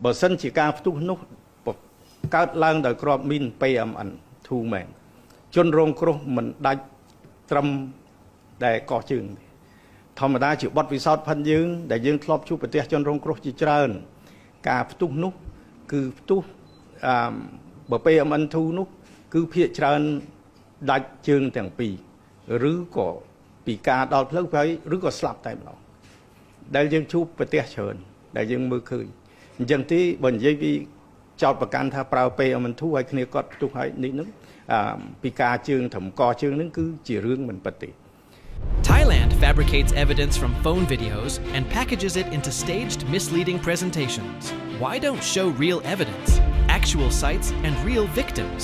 បើសិនជាការផ្ទុះនោះកើតឡើងដោយគ្រាប់មីន PM2 មែនជនរងគ្រោះមិនដាច់ត្រឹមដែលកោះជើងធម្មតាជាបទពិសោធន៍ផិនយើងដែលយើងធ្លាប់ជួបប្រទេសជនរងគ្រោះជាច្រើនការផ្ទុះនោះគឺផ្ទុះបើ PM2 នោះគឺភាគច្រើនដាច់ជើងទាំងពីរឬក៏ពីការដល់ផ្លូវហើយឬក៏ស្លាប់តែម្ដងដែលយើងជួបប្រទេសច្រើនដែលយើងមើលឃើញអញ្ចឹងទីបើនិយាយពីចោតប្រកាន់ថាប្រើ PM2 ឲ្យគ្នាគាត់ផ្ទុះឲ្យនេះនឹងពីការជើងត្រឹមកជើងនឹងគឺជារឿងមិនពិតទេ Thailand fabricates evidence from phone videos and packages it into staged, misleading presentations. Why don't show real evidence, actual sites, and real victims?